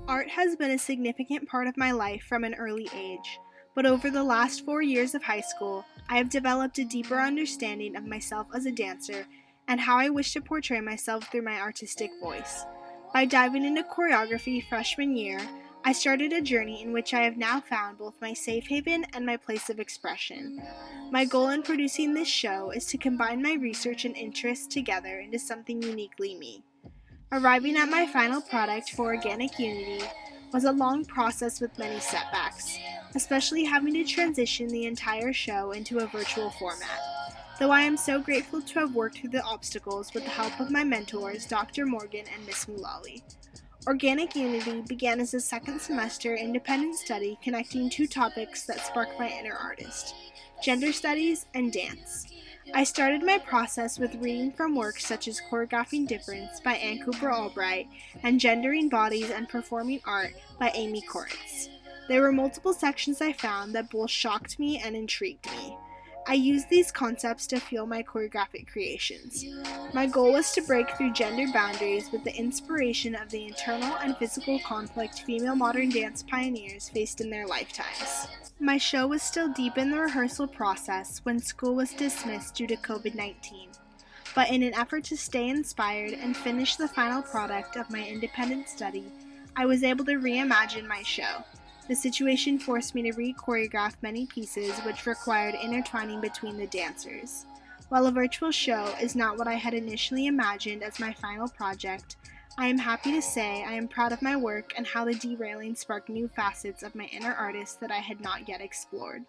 Art has been a significant part of my life from an early age, but over the last 4 years of high school, I have developed a deeper understanding of myself as a dancer and how I wish to portray myself through my artistic voice. By diving into choreography freshman year, I started a journey in which I have now found both my safe haven and my place of expression. My goal in producing this show is to combine my research and interests together into something uniquely me. Arriving at my final product for Organic Unity was a long process with many setbacks, especially having to transition the entire show into a virtual format. Though I am so grateful to have worked through the obstacles with the help of my mentors, Dr. Morgan and Miss Mulally. Organic Unity began as a second semester independent study connecting two topics that sparked my inner artist: gender studies and dance. I started my process with reading from works such as Choreographing Difference by Ann Cooper Albright and Gendering Bodies and Performing Art by Amy Koritz. There were multiple sections I found that both shocked me and intrigued me. I used these concepts to fuel my choreographic creations. My goal was to break through gender boundaries with the inspiration of the internal and physical conflict female modern dance pioneers faced in their lifetimes. My show was still deep in the rehearsal process when school was dismissed due to COVID-19. But in an effort to stay inspired and finish the final product of my independent study, I was able to reimagine my show. The situation forced me to re-choreograph many pieces which required intertwining between the dancers. While a virtual show is not what I had initially imagined as my final project, I am happy to say I am proud of my work and how the derailing sparked new facets of my inner artist that I had not yet explored.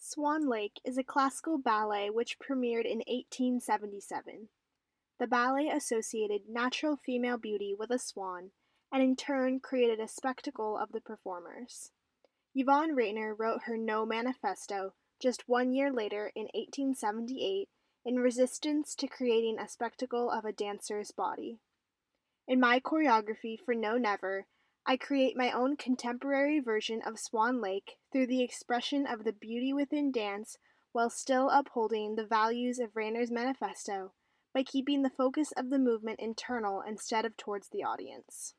Swan Lake is a classical ballet which premiered in 1877. The ballet associated natural female beauty with a swan, and in turn created a spectacle of the performers. Yvonne Rainer wrote her No Manifesto just 1 year later in 1878 in resistance to creating a spectacle of a dancer's body. In my choreography for No Never, I create my own contemporary version of Swan Lake through the expression of the beauty within dance while still upholding the values of Rainer's manifesto by keeping the focus of the movement internal instead of towards the audience.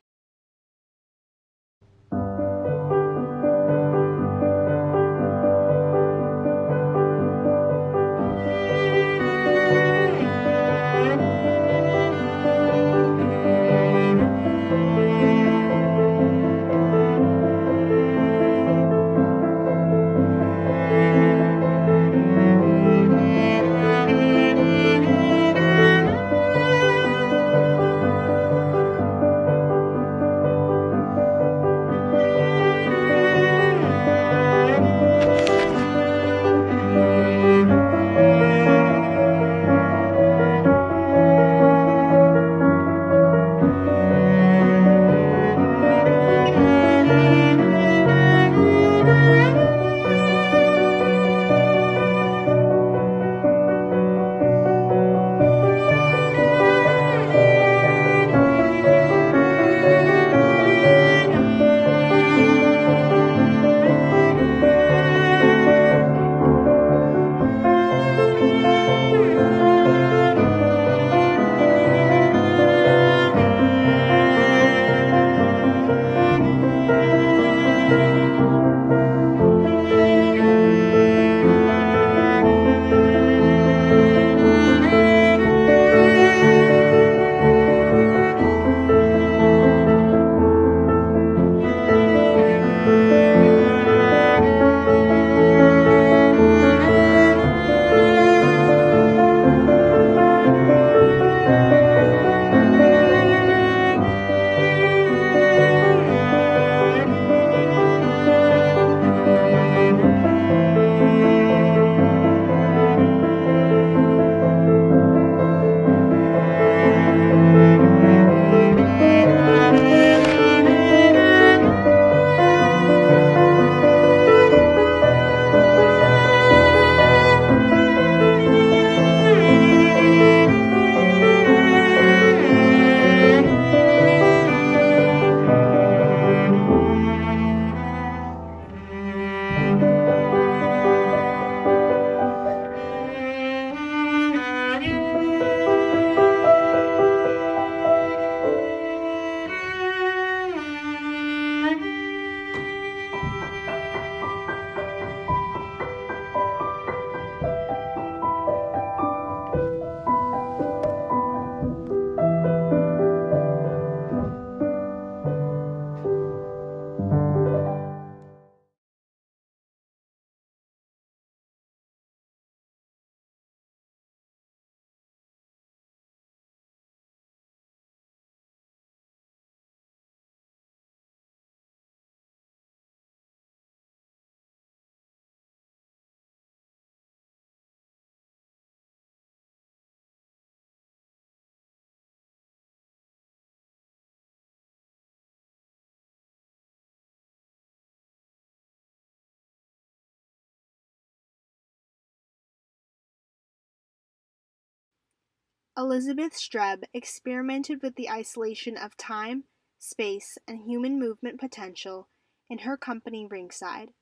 Elizabeth Streb experimented with the isolation of time, space, and human movement potential in her company ringside.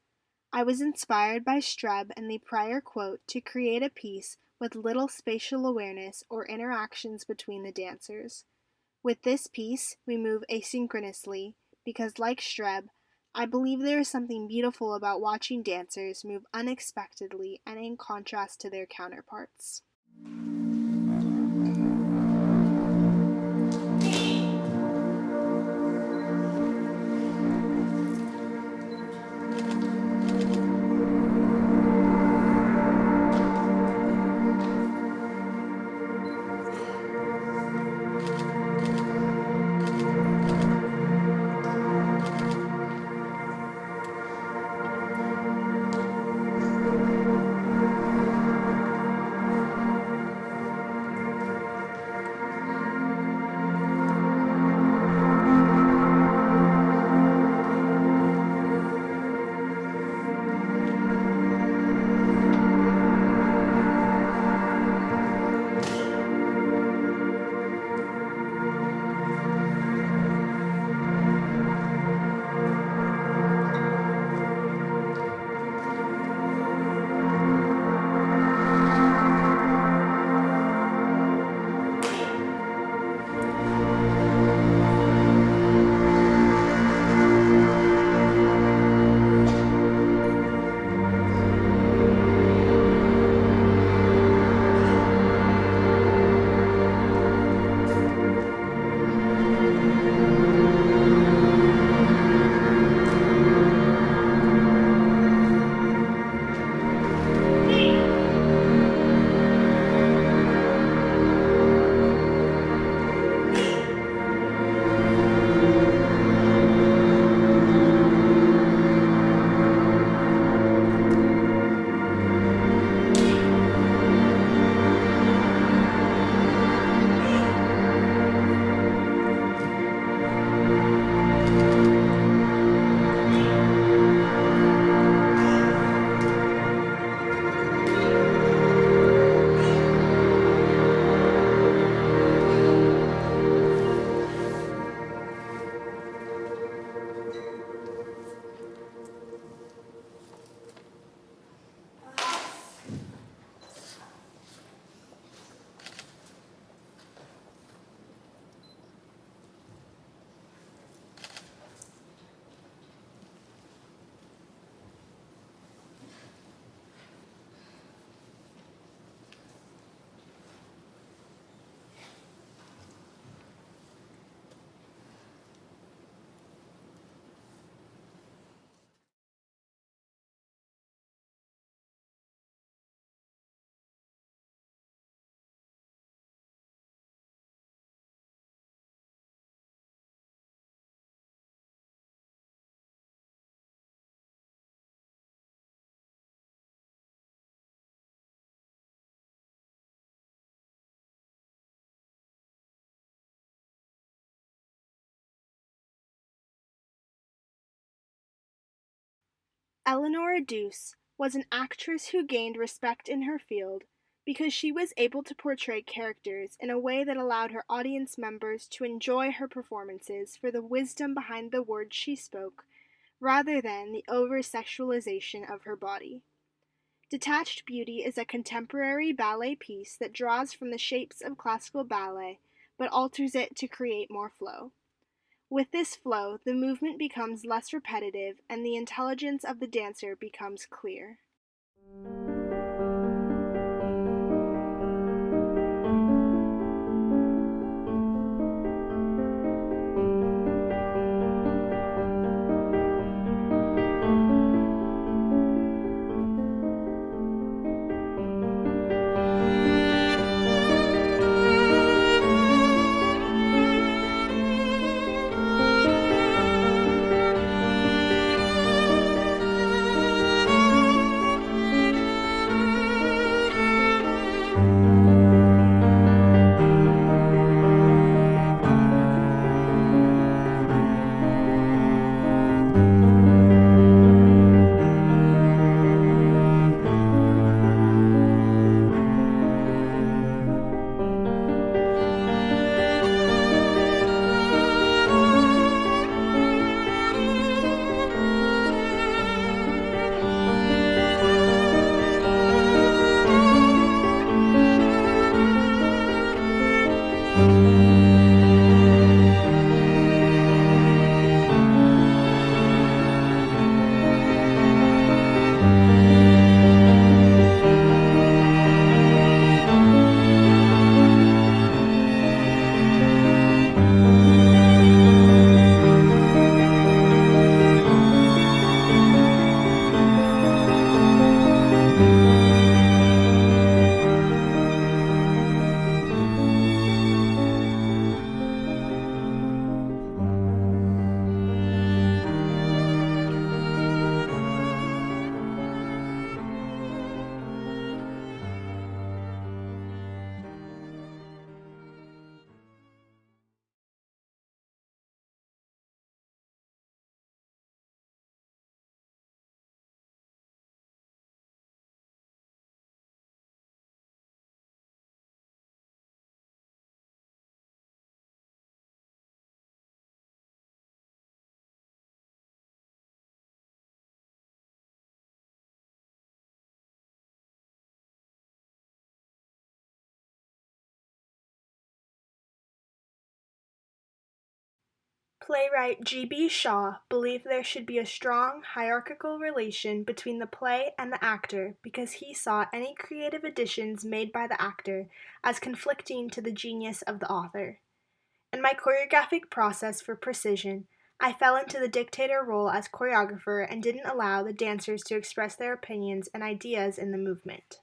I was inspired by Streb and the prior quote to create a piece with little spatial awareness or interactions between the dancers. With this piece, we move asynchronously because, like Streb, I believe there is something beautiful about watching dancers move unexpectedly and in contrast to their counterparts. Eleanora Duse was an actress who gained respect in her field because she was able to portray characters in a way that allowed her audience members to enjoy her performances for the wisdom behind the words she spoke, rather than the over-sexualization of her body. Detached Beauty is a contemporary ballet piece that draws from the shapes of classical ballet, but alters it to create more flow. With this flow, the movement becomes less repetitive and the intelligence of the dancer becomes clear. Playwright G.B. Shaw believed there should be a strong hierarchical relation between the play and the actor because he saw any creative additions made by the actor as conflicting to the genius of the author. In my choreographic process for precision, I fell into the dictator role as choreographer and didn't allow the dancers to express their opinions and ideas in the movement.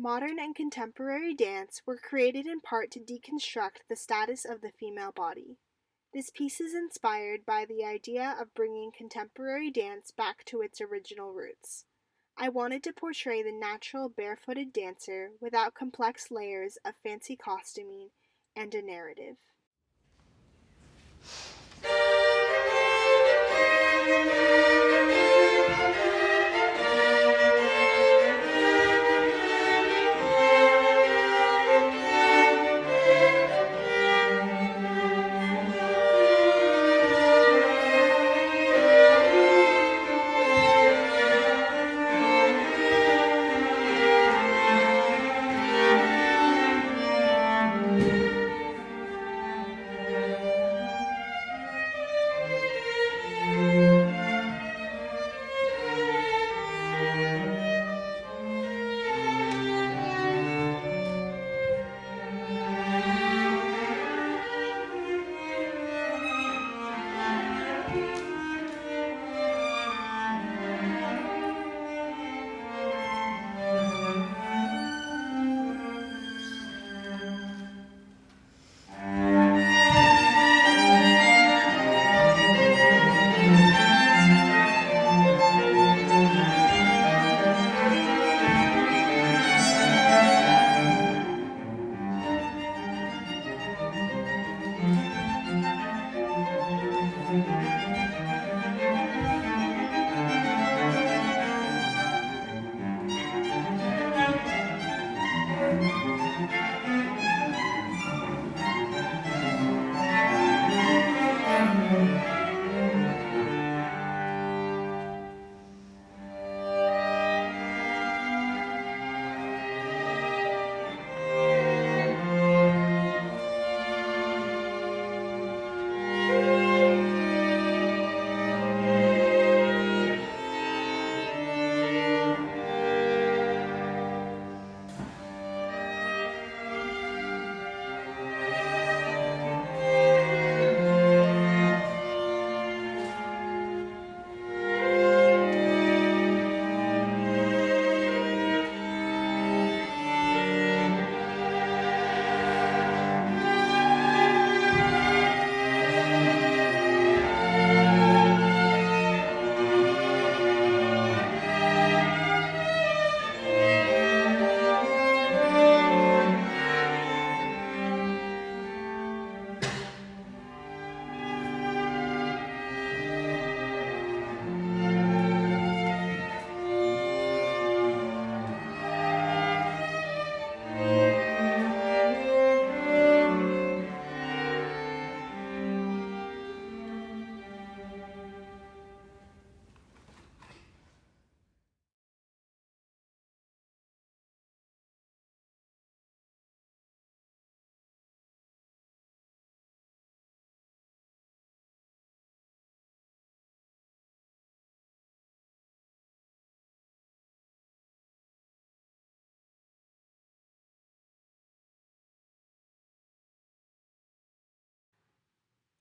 Modern and contemporary dance were created in part to deconstruct the status of the female body. This piece is inspired by the idea of bringing contemporary dance back to its original roots. I wanted to portray the natural barefooted dancer without complex layers of fancy costuming and a narrative.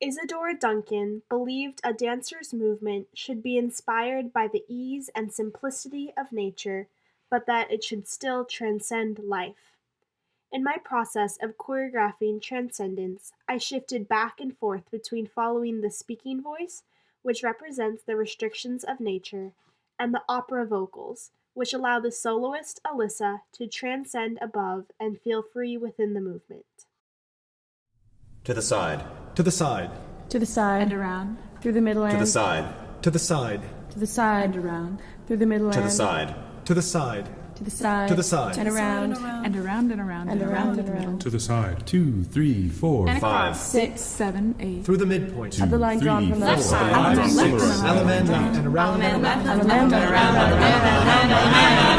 Isadora Duncan believed a dancer's movement should be inspired by the ease and simplicity of nature, but that it should still transcend life. In my process of choreographing transcendence, I shifted back and forth between following the speaking voice, which represents the restrictions of nature, and the opera vocals, which allow the soloist Alyssa to transcend above and feel free within the movement. To the side. To the side. To the side. And around. Through the middle To and the side. To the side. to the side. And around. Through the middle To the and side. To the side. to the side. To the side. And around. And around and around And around and around. To the side. 2, 3, 4, And 5. 6, 7, 8. Through the midpoint. Of the line drawn from the left side. Element left and Element left and around and around. Element and around.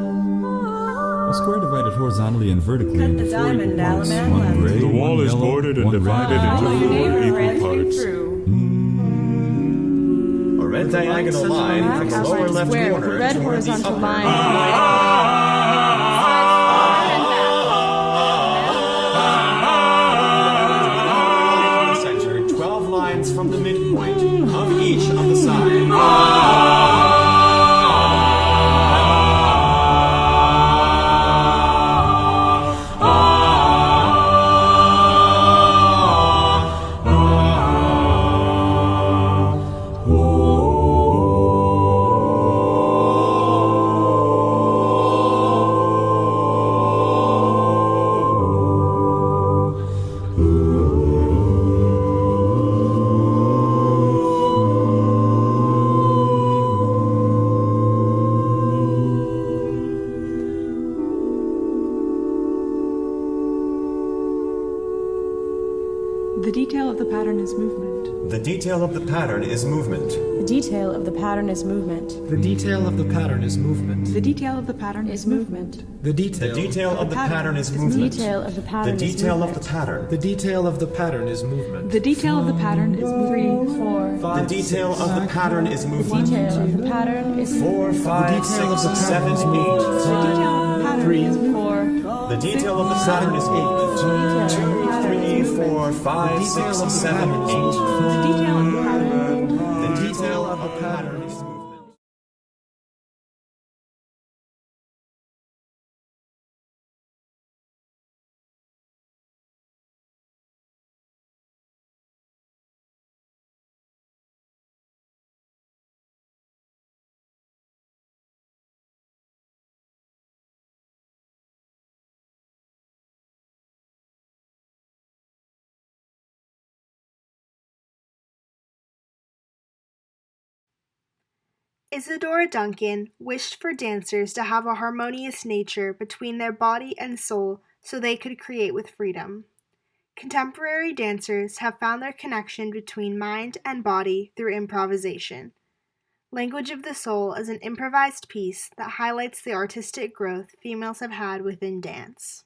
A square divided horizontally and vertically into the 4 diamond, equal parts. Alabama. One gray, The wall one is yellow, bordered and one divided red. into Follow your 4 neighbor equal and parts. through. A red diagonal line from the lower left Square with a corner red toward the horizontal upper. line. Center, 12 lines from the midpoint of each of the sides. The detail of the pattern is movement. The detail of the pattern is movement. The detail of the pattern is movement. The detail of the pattern is movement. The detail of the pattern Is is movement. movement. The The detail. detail of the pattern is The movement. detail of the The pattern is detail of the movement. pattern. The detail of the pattern is movement. The detail of the pattern is movement. 3, 4. The 5, detail 6, of the pattern is The movement. detail of the pattern is 4, 5, detail of the 6, 7, pattern is 8. movement. The detail of the pattern is movement. 4. The detail of the pattern is movement. 2, 3, 4, 5, 6, 7, 8. The detail of the pattern. The detail of the pattern is movement. Isadora Duncan wished for dancers to have a harmonious nature between their body and soul so they could create with freedom. Contemporary dancers have found their connection between mind and body through improvisation. Language of the Soul is an improvised piece that highlights the artistic growth females have had within dance.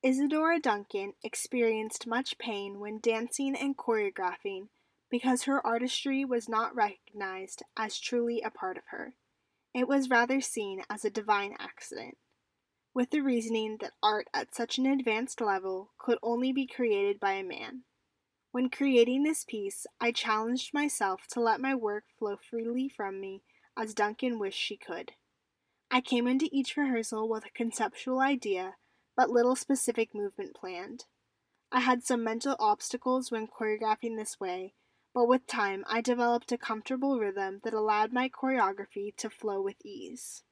Isadora Duncan experienced much pain when dancing and choreographing because her artistry was not recognized as truly a part of her. It was rather seen as a divine accident, with the reasoning that art at such an advanced level could only be created by a man. When creating this piece, I challenged myself to let my work flow freely from me as Duncan wished she could. I came into each rehearsal with a conceptual idea, but little specific movement planned. I had some mental obstacles when choreographing this way, but with time I developed a comfortable rhythm that allowed my choreography to flow with ease.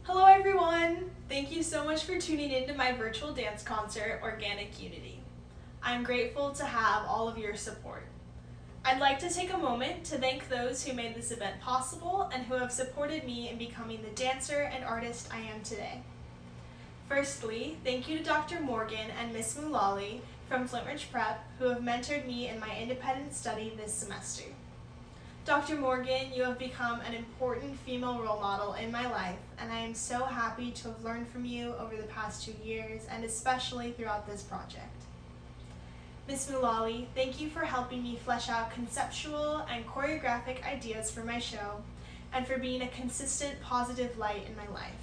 Hello everyone! Thank you so much for tuning in to my virtual dance concert, Organic Unity. I'm grateful to have all of your support. I'd like to take a moment to thank those who made this event possible and who have supported me in becoming the dancer and artist I am today. Firstly, thank you to Dr. Morgan and Miss Mulally from Flintridge Prep who have mentored me in my independent study this semester. Dr. Morgan, you have become an important female role model in my life, and I am so happy to have learned from you over the past 2 years, and especially throughout this project. Miss Mulally, thank you for helping me flesh out conceptual and choreographic ideas for my show, and for being a consistent positive light in my life.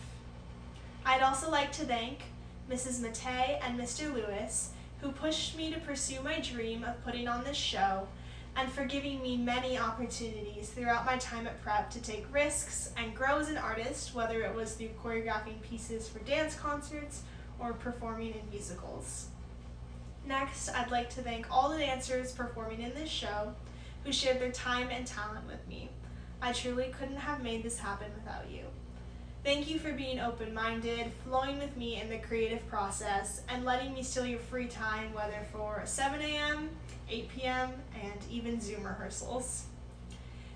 I'd also like to thank Mrs. Matei and Mr. Lewis, who pushed me to pursue my dream of putting on this show, and for giving me many opportunities throughout my time at prep to take risks and grow as an artist, whether it was through choreographing pieces for dance concerts or performing in musicals. Next, I'd like to thank all the dancers performing in this show who shared their time and talent with me. I truly couldn't have made this happen without you. Thank you for being open-minded, flowing with me in the creative process, and letting me steal your free time, whether for 7 a.m., 8 p.m., and even Zoom rehearsals.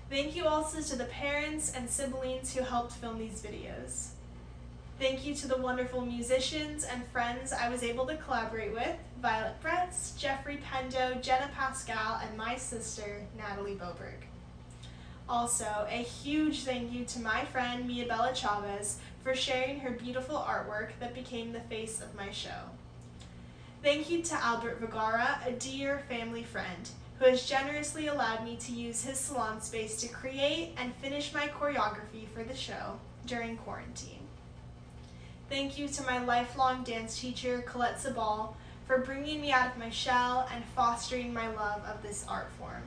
Thank you also to the parents and siblings who helped film these videos. Thank you to the wonderful musicians and friends I was able to collaborate with, Violet Bretz, Jeffrey Pendo, Jenna Pascal, and my sister, Natalie Boberg. Also, a huge thank you to my friend Mia Bella Chavez for sharing her beautiful artwork that became the face of my show. Thank you to Albert Vergara, a dear family friend, who has generously allowed me to use his salon space to create and finish my choreography for the show during quarantine. Thank you to my lifelong dance teacher, Colette Sabal, for bringing me out of my shell and fostering my love of this art form.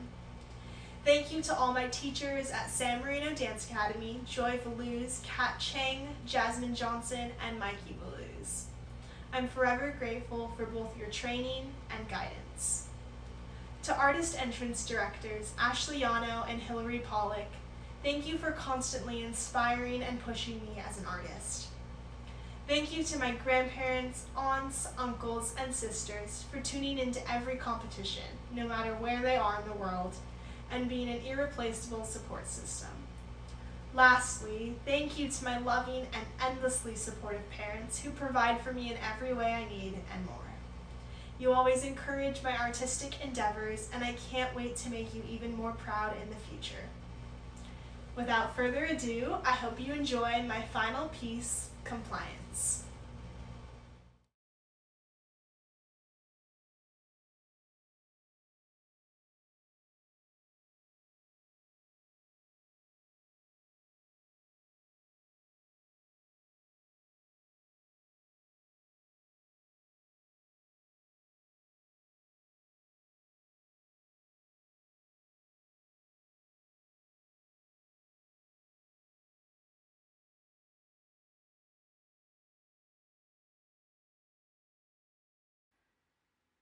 Thank you to all my teachers at San Marino Dance Academy, Joy Valuz, Kat Chang, Jasmine Johnson, and Mikey Valuz. I'm forever grateful for both your training and guidance. To artist entrance directors, Ashley Yano and Hillary Pollock, thank you for constantly inspiring and pushing me as an artist. Thank you to my grandparents, aunts, uncles, and sisters for tuning into every competition, no matter where they are in the world, and being an irreplaceable support system. Lastly, thank you to my loving and endlessly supportive parents who provide for me in every way I need and more. You always encourage my artistic endeavors, and I can't wait to make you even more proud in the future. Without further ado, I hope you enjoy my final piece, Compliance.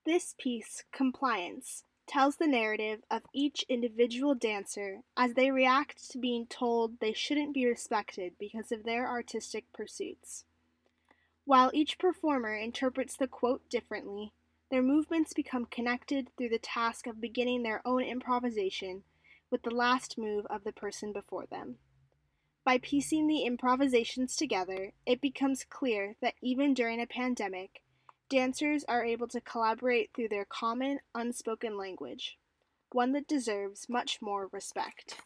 This piece, Compliance, tells the narrative of each individual dancer as they react to being told they shouldn't be respected because of their artistic pursuits. While each performer interprets the quote differently, their movements become connected through the task of beginning their own improvisation with the last move of the person before them. By piecing the improvisations together, it becomes clear that even during a pandemic, dancers are able to collaborate through their common, unspoken language, one that deserves much more respect.